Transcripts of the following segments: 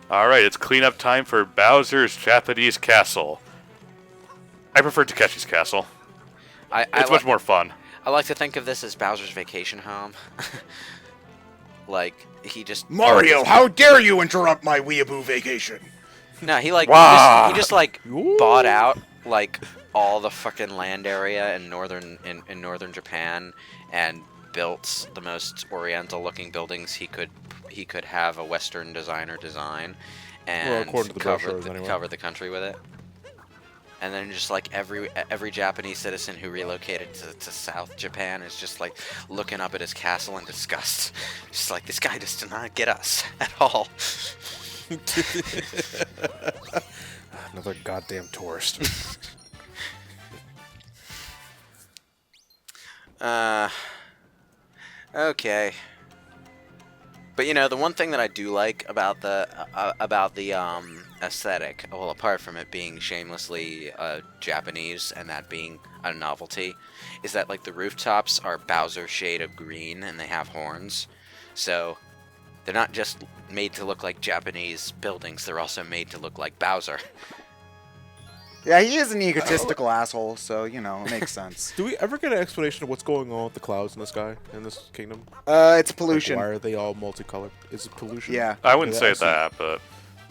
Alright, it's cleanup time for Bowser's Japanese Castle. I prefer Takeshi's Castle. It's much more fun. I like to think of this as Bowser's vacation home. Like, he just... Mario, how dare you interrupt my weeaboo vacation? No, he like Wow. he just like bought out like all the fucking land area in northern Japan and built the most oriental looking buildings he could have a Western designer design, and according to the brochures, anyway. cover the country with it. And then just like every Japanese citizen who relocated to South Japan is just like looking up at his castle in disgust. Just like, this guy just did not get us at all. Another goddamn tourist. Okay. But you know, the one thing that I do like about the aesthetic, well, apart from it being shamelessly Japanese and that being a novelty, is that like the rooftops are Bowser shade of green and they have horns, so they're not just made to look like Japanese buildings; they're also made to look like Bowser. Yeah, he is an egotistical asshole, so, you know, it makes sense. Do we ever get an explanation of what's going on with the clouds in the sky in this kingdom? It's pollution. Like, why are they all multicolored? Is it pollution? Yeah. I wouldn't say I see that, but...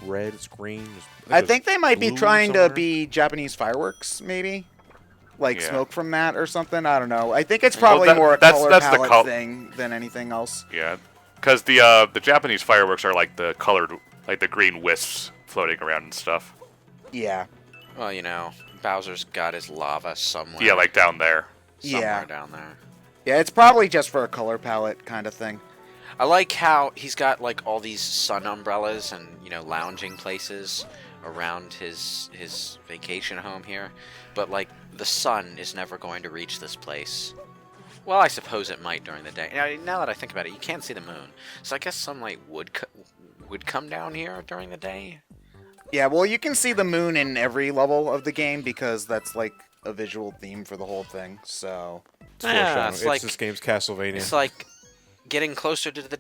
Red, it's green. I think they might be blue trying to somewhere. be Japanese fireworks, maybe? Like Yeah. smoke from that or something? I don't know. I think it's probably that- more a that's- color that's the palette thing than anything else. Yeah, because the Japanese fireworks are like the colored, like the green wisps floating around and stuff. Yeah. Well, you know, Bowser's got his lava somewhere. Yeah, like down there. somewhere Yeah. down there. Yeah, it's probably just for a color palette kind of thing. I like how he's got like all these sun umbrellas and, you know, lounging places around his vacation home here, but like the sun is never going to reach this place. Well, I suppose it might during the day. Now that I think about it, you can't see the moon, so I guess sunlight would come down here during the day. Yeah, well, you can see the moon in every level of the game because that's like a visual theme for the whole thing. So It's foreshadowing. it's like this game's Castlevania. It's like getting closer to the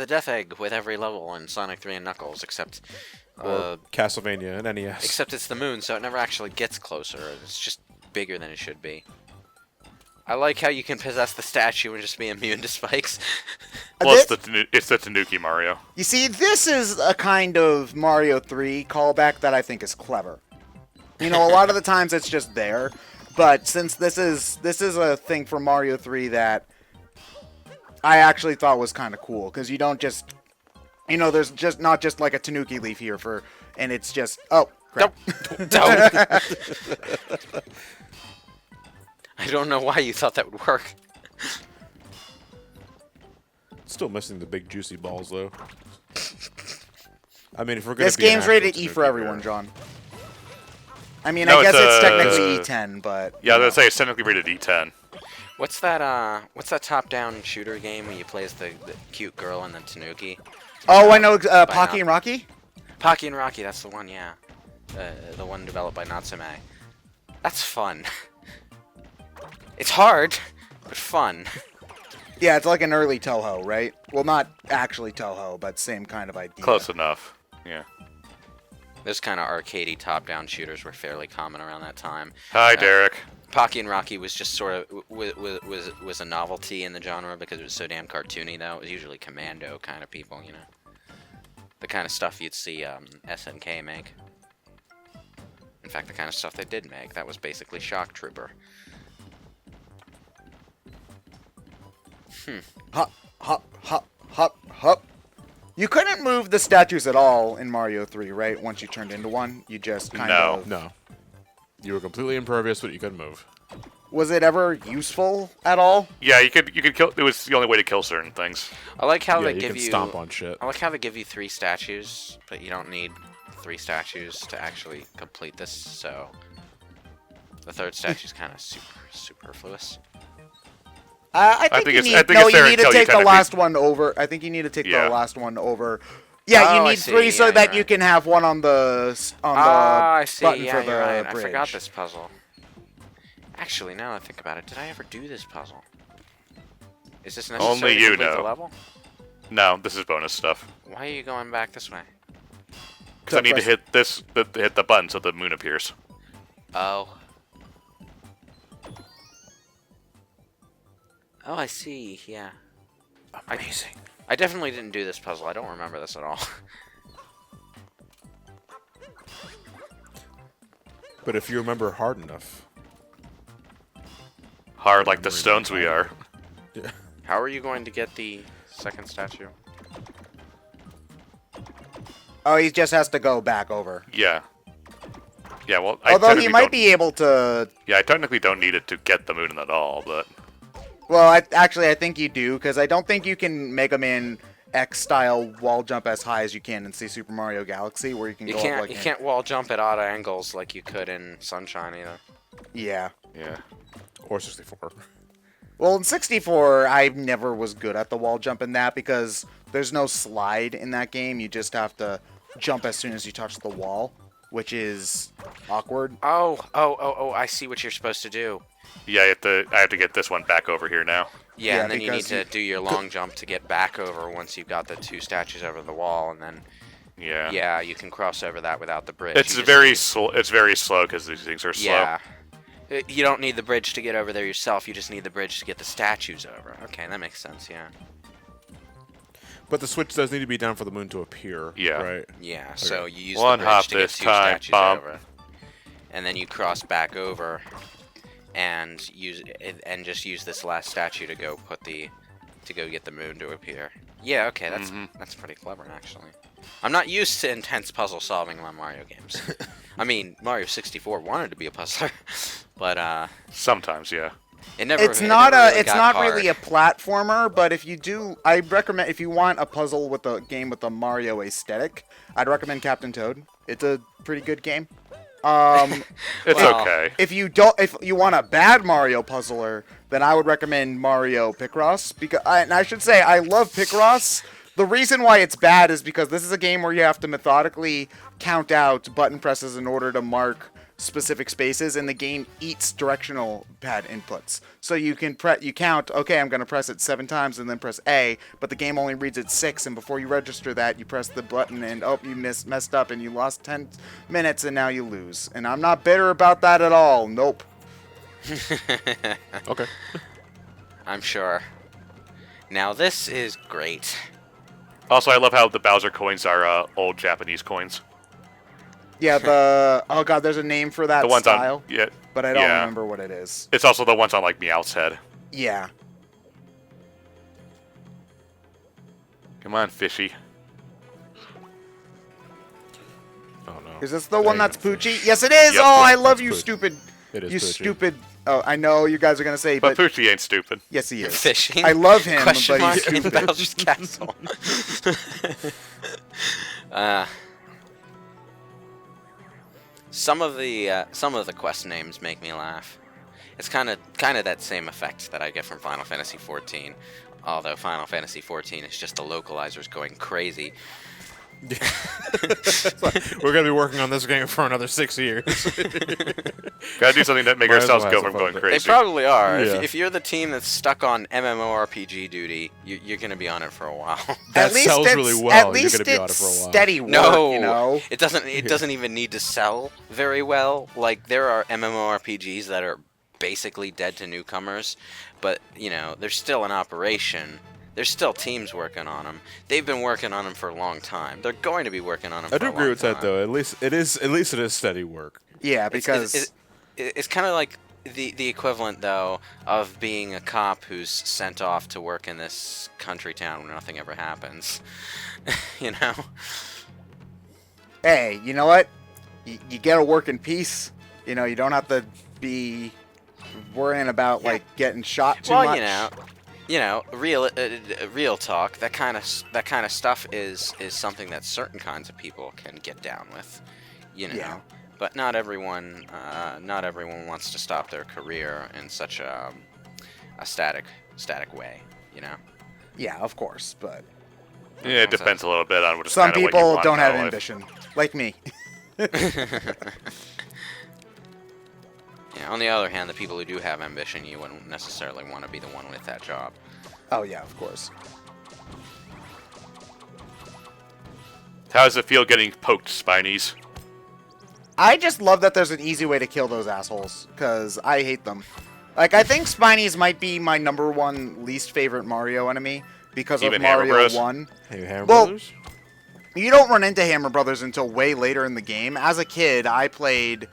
death egg with every level in Sonic 3 and Knuckles, except Castlevania and NES. except it's the moon, so it never actually gets closer. It's just bigger than it should be. I like how you can possess the statue and just be immune to spikes. Well, it's the Tanooki Mario. you see, this is a kind of Mario 3 callback that I think is clever. You know, a lot of the times it's just there, but since this is a thing for Mario 3 that I actually thought was kind of cool, because you don't just, you know, there's just not just like a Tanooki leaf here and it's just, oh, crap. Don't. I don't know why you thought that would work. Still missing the big juicy balls though. I mean, if we're gonna This be an game's actual rated E for Tanuki everyone, bear. John. I mean, No, I guess it's, it's technically uh, E10, but... Yeah, I was gonna say it's technically rated E10. What's that top-down shooter game where you play as the cute girl and the Tanooki? Oh, I know, By Pocky now. and Rocky? Pocky and Rocky, that's the one, yeah. The one developed by Natsume. That's fun. It's hard, but fun. Yeah, it's like an early Toho, right? Well, not actually Toho, but same kind of idea. Close enough. Yeah. Those kind of arcadey top-down shooters were fairly common around that time. Hi, Derek. Pocky and Rocky was just sort of was a novelty in the genre because it was so damn cartoony. Though it was usually commando kind of people, you know, the kind of stuff you'd see SNK make. In fact, the kind of stuff they did make, that was basically Shock Trooper. Hop, hop, hop, hop, hop. You couldn't move the statues at all in Mario 3, right? Once you turned into one, you just kind of... No. You were completely impervious, but you couldn't move. Was it ever useful at all? Yeah, you could kill. It was the only way to kill certain things. I like how Yeah, they you give can you. stomp on shit. I like how they give you 3 statues, but you don't need 3 statues to actually complete this. So the third statue's kind of superfluous. I think you it's- need, I think no, it's you there need to until you take the technically- last one over. I think you need to take Yeah. the last one over. Yeah, Oh, you I need see. 3 so Yeah, that you're you right. can have one on the I see. button Yeah, for the you're right. bridge. I forgot this puzzle. Actually, now that I think about it, did I ever do this puzzle? Is this necessary Only to you complete the know. level? No, this is bonus stuff. Why are you going back this way? Because I need to hit this, hit the button so the moon appears. Oh. Oh, I see. Yeah. Amazing. I definitely didn't do this puzzle. I don't remember this at all. But if you remember hard enough. Hard like the stones we are. Yeah. How are you going to get the second statue? Oh, he just has to go back over. Yeah. Yeah, well, Although he might be able to... Yeah, I technically don't need it to get the moon at all, but... Well, I think you do, because I don't think you can Mega Man X-style wall jump as high as you can in, say, Super Mario Galaxy, where you can go up like... You can't wall jump at odd angles like you could in Sunshine, either. Yeah. Yeah. Or 64. Well, in 64, I never was good at the wall jump in that, because there's no slide in that game. You just have to jump as soon as you touch the wall, which is awkward. Oh, I see what you're supposed to do. Yeah, I have to get this one back over here now. Yeah, and then you need to do your long jump to get back over once you've got the two statues over the wall, and then... Yeah. Yeah, you can cross over that without the bridge. It's very slow because these things are slow. Yeah. You don't need the bridge to get over there yourself, you just need the bridge to get the statues over. Okay, that makes sense, yeah. But the switch does need to be down for the moon to appear. Yeah. Right? Yeah, so you use One the bridge hop to get this two time, statues bump. over. And then you cross back over and just use this last statue to go get the moon to appear. Yeah, okay, that's pretty clever actually. I'm not used to intense puzzle solving in my Mario games. I mean, Mario 64 wanted to be a puzzler, but Sometimes, yeah. It's not really a platformer, but if you do, I recommend, if you want a puzzle with a game with a Mario aesthetic, I'd recommend Captain Toad. It's a pretty good game. It's okay. If you want a bad Mario puzzler, then I would recommend Mario Picross, because and I should say I love Picross. The reason why it's bad is because this is a game where you have to methodically count out button presses in order to mark specific spaces, and the game eats directional pad inputs. So you can count, okay, I'm going to press it 7 times and then press A, but the game only reads it 6, and before you register that, you press the button and, oh, you messed up and you lost 10 minutes and now you lose. And I'm not bitter about that at all. Nope. Okay. I'm sure. Now this is great. Also, I love how the Bowser coins are old Japanese coins. Yeah, oh god, there's a name for that The ones style, on, yeah, but I don't remember what it is. It's also the ones on like Meowth's head. Yeah. Come on, fishy. Oh no. Is this the one that's Poochie? Yes, it is! Yep. Oh, I love That's you, Poochie. stupid... It is You Poochie. stupid... Oh, I know you guys are gonna say, But but... Poochie ain't stupid. Yes, he is. Fishing? I love him, Question but mark he's in stupid. Bowser's Castle. Some of the quest names make me laugh. It's kind of that same effect that I get from Final Fantasy XIV, although Final Fantasy XIV is just the localizers going crazy. We're gonna be working on this game for another 6 years. Gotta do something that make Might as ourselves well go have from some going fun. They crazy. probably are. Yeah. If you're the team that's stuck on MMORPG duty, you're going to be on it for a while. That sells really well. At You're least gonna be on it it's for a while. steady work, No, you know? it doesn't. It doesn't even need to sell very well. Like there are MMORPGs that are basically dead to newcomers, but you know they're still in operation. There's still teams working on them. They've been working on them for a long time. They're going to be working on them. I for do a agree long with that time. though. At least it is steady work. Yeah, because... It's kind of like the equivalent though of being a cop who's sent off to work in this country town where nothing ever happens. You know. Hey, you know what? You get to work in peace. You know, you don't have to be worrying about, like, getting shot too much. Well, you know, real talk. That kind of stuff is something that certain kinds of people can get down with, you know. Yeah. But not everyone wants to stop their career in such a static way, you know. Yeah, of course, but... Yeah, it depends a little bit on what. Some what you people want don't in have life. ambition. Like me. Yeah, on the other hand, the people who do have ambition, you wouldn't necessarily want to be the one with that job. Oh, yeah, of course. How does it feel getting poked, Spinies? I just love that there's an easy way to kill those assholes, because I hate them. Like, I think Spinies might be my #1 least favorite Mario enemy because Even of Hammer Mario Bros? 1. Hey, Hammer Well, Brothers? You don't run into Hammer Brothers until way later in the game. As a kid, I played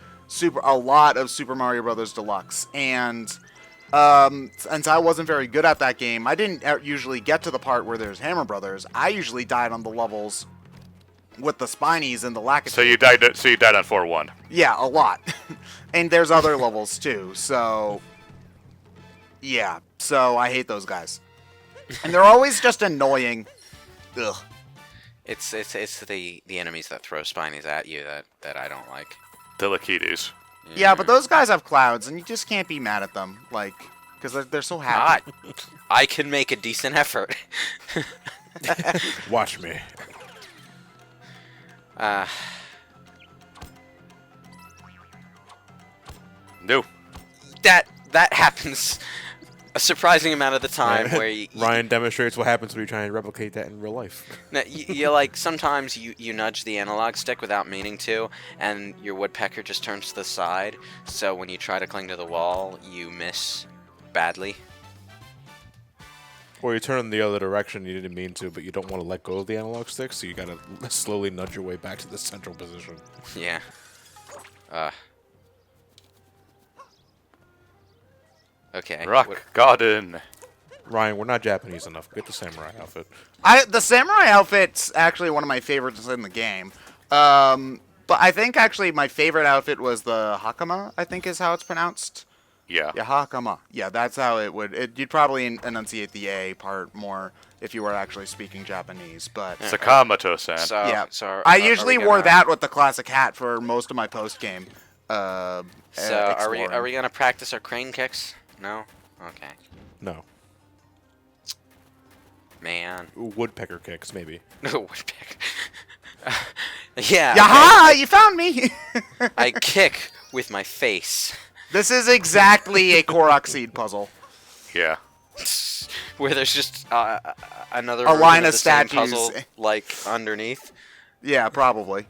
a lot of Super Mario Brothers Deluxe, and since I wasn't very good at that game, I didn't usually get to the part where there's Hammer Brothers. I usually died on the levels with the Spinies and the Lakitu. So you died on 4-1. Yeah, a lot. And there's other levels too, so yeah. So I hate those guys. And they're always just annoying. Ugh. It's the enemies that throw Spinies at you that I don't like. The Lakidus. Yeah, but those guys have clouds, and you just can't be mad at them, like, because they're so happy. I can make a decent effort. Watch me. No. That happens a surprising amount of the time where Ryan demonstrates what happens when you try and replicate that in real life. you like sometimes you nudge the analog stick without meaning to, and your woodpecker just turns to the side. So when you try to cling to the wall, you miss badly. Or you turn in the other direction, you didn't mean to, but you don't want to let go of the analog stick, so you gotta slowly nudge your way back to the central position. Yeah. Okay. Rock Garden. Ryan, we're not Japanese enough. Get the samurai outfit. The samurai outfit's actually one of my favorites in the game. But I think actually my favorite outfit was the hakama, I think is how it's pronounced. Yeah. Yeah, hakama. Yeah, that's how it would. You'd probably enunciate the A part more if you were actually speaking Japanese, but Sakamoto-san. yeah. So I are usually we wore gonna- that with the classic hat for most of my post game. So are we gonna practice our crane kicks? No. Okay. No. Man. Woodpecker kicks, maybe. No woodpecker. Yeah. Yaha! You found me. I kick with my face. This is exactly a Korok seed puzzle. Yeah. Where there's just another A version line of of the same statues. puzzle, like underneath. Yeah, probably.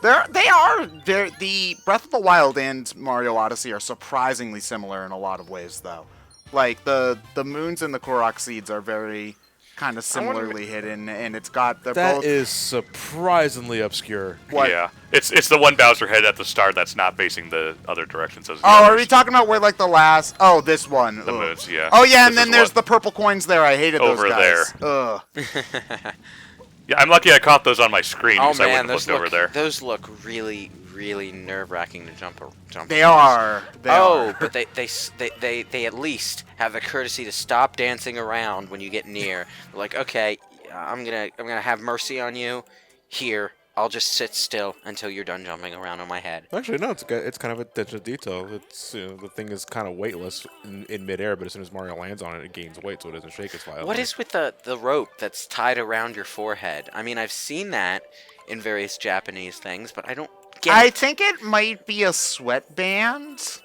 The Breath of the Wild and Mario Odyssey are surprisingly similar in a lot of ways, though. Like the moons and the Korok seeds are very kind of similarly hidden, and it's got That both. is surprisingly obscure. What? Yeah. It's the one Bowser head at the start that's not facing the other directions as the Oh, are others. we talking about where like the last? Oh, this one. The Ugh. moons, yeah. Oh yeah, and This then is there's one. the purple coins there. I hated Over those guys. Ugh. Yeah, I'm lucky I caught those on my screen Oh because I man, wouldn't have those looked over there. those look really, really nerve-wracking to jump. They are. They are. But they at least have the courtesy to stop dancing around when you get near. They're like, okay, I'm gonna have mercy on you. Here, I'll just sit still until you're done jumping around on my head. Actually, no, it's kind of attention to detail. It's the thing is kind of weightless in midair, but as soon as Mario lands on it, it gains weight, so it doesn't shake as violently. What is with the rope that's tied around your forehead? I mean, I've seen that in various Japanese things, but I don't get I it. think it might be a sweatband.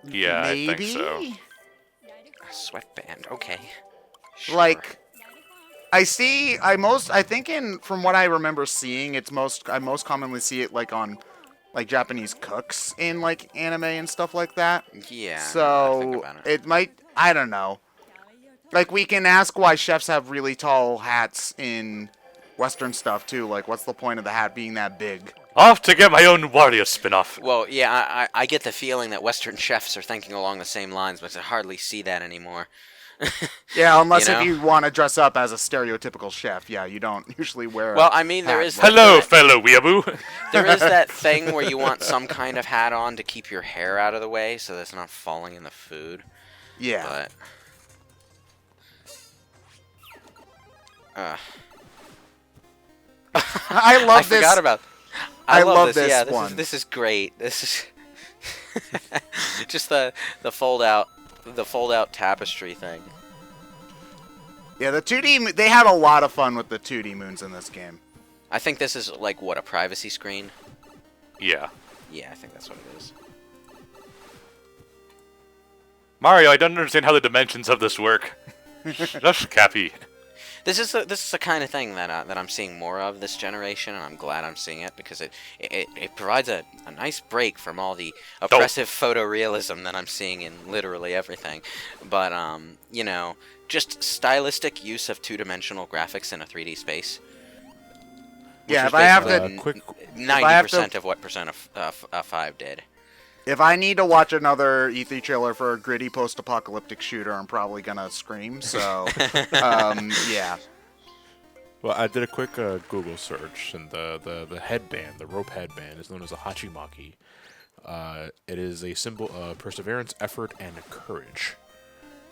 Yeah, Maybe? I think so. A sweatband, okay. Sure. Like, I think from what I remember seeing, I most commonly see it like on like Japanese cooks in like anime and stuff like that. Yeah. So think about it. it might, I don't know. Like we can ask why chefs have really tall hats in Western stuff too. Like, what's the point of the hat being that big? Off to get my own Wario spin-off. Well, yeah, I get the feeling that Western chefs are thinking along the same lines, but I hardly see that anymore. Yeah, unless You if know? you want to dress up as a stereotypical chef. Yeah, you don't usually wear. Well, I mean, there hat is like Hello, that- fellow weeaboo. There is that thing where you want some kind of hat on to keep your hair out of the way so that it's not falling in the food. Yeah. But I love I this. forgot about. I love this Yeah, one. This is great. This is just the fold out tapestry thing. Yeah, the 2D. They had a lot of fun with the 2D moons in this game. I think this is like what, a privacy screen? Yeah. Yeah, I think that's what it is. Mario, I don't understand how the dimensions of this work. Just Cappy. This is the kind of thing that I'm seeing more of this generation, and I'm glad I'm seeing it because it provides a nice break from all the oppressive photorealism that I'm seeing in literally everything. But just stylistic use of two-dimensional graphics in a 3D space. Yeah, if I have to, 90% of what Persona 5 did. If I need to watch another E3 trailer for a gritty post-apocalyptic shooter, I'm probably gonna scream. So, yeah. Well, I did a quick Google search, and the headband, the rope headband, is known as a hachimaki. It is a symbol of perseverance, effort, and courage.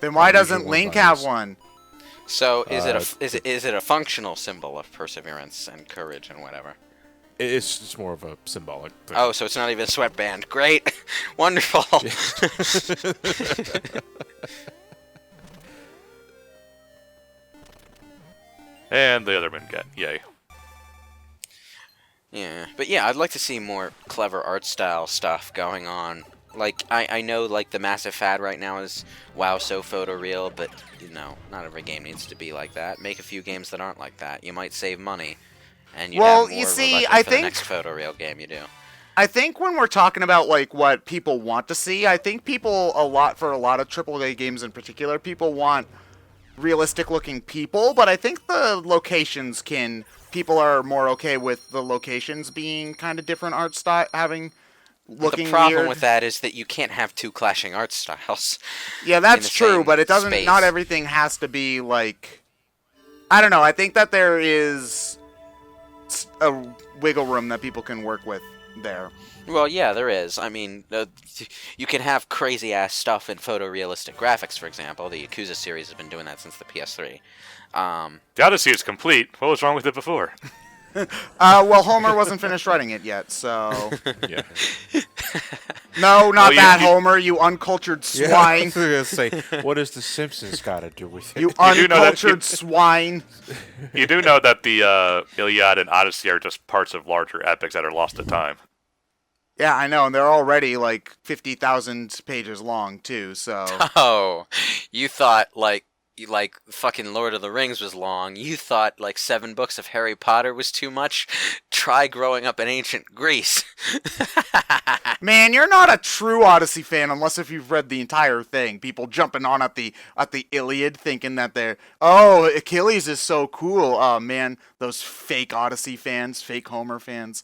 Then why doesn't Link have one? So is it a functional symbol of perseverance and courage and whatever? It's just more of a symbolic thing. Oh, so it's not even a sweatband. Great. Wonderful. And the other men get yay. Yeah, but yeah, I'd like to see more clever art style stuff going on. Like, I know, like, the massive fad right now is, wow, so photoreal, but, not every game needs to be like that. Make a few games that aren't like that. You might save money, and you have more you see, of a budget for the next photoreal game you do. I think when we're talking about, like, what people want to see, I think people, for a lot of AAA games in particular, people want realistic-looking people, but I think the locations people are more okay with the locations being kind of different art style, looking the problem weird. with that is that you can't have two clashing art styles. Yeah, that's true, but it doesn't. Space. Not everything has to be like. I don't know. I think that there is a wiggle room that people can work with there. Well, yeah, there is. I mean, you can have crazy-ass stuff in photorealistic graphics, for example. The Yakuza series has been doing that since the PS3. The Odyssey is complete. What was wrong with it before? Well, Homer wasn't finished writing it yet, so... Yeah. No, not Homer, you uncultured swine. Yeah, I was going to say, what does The Simpsons got to do with it? You uncultured swine. You do know that the Iliad and Odyssey are just parts of larger epics that are lost to time. Yeah, I know, and they're already, like, 50,000 pages long, too, so... Oh, you thought, like fucking Lord of the Rings was long. You thought, like, 7 books of Harry Potter was too much? Try growing up in ancient Greece. Man, you're not a true Odyssey fan unless if you've read the entire thing. People jumping on at the Iliad thinking that Achilles is so cool. Oh, man, those fake Odyssey fans, fake Homer fans.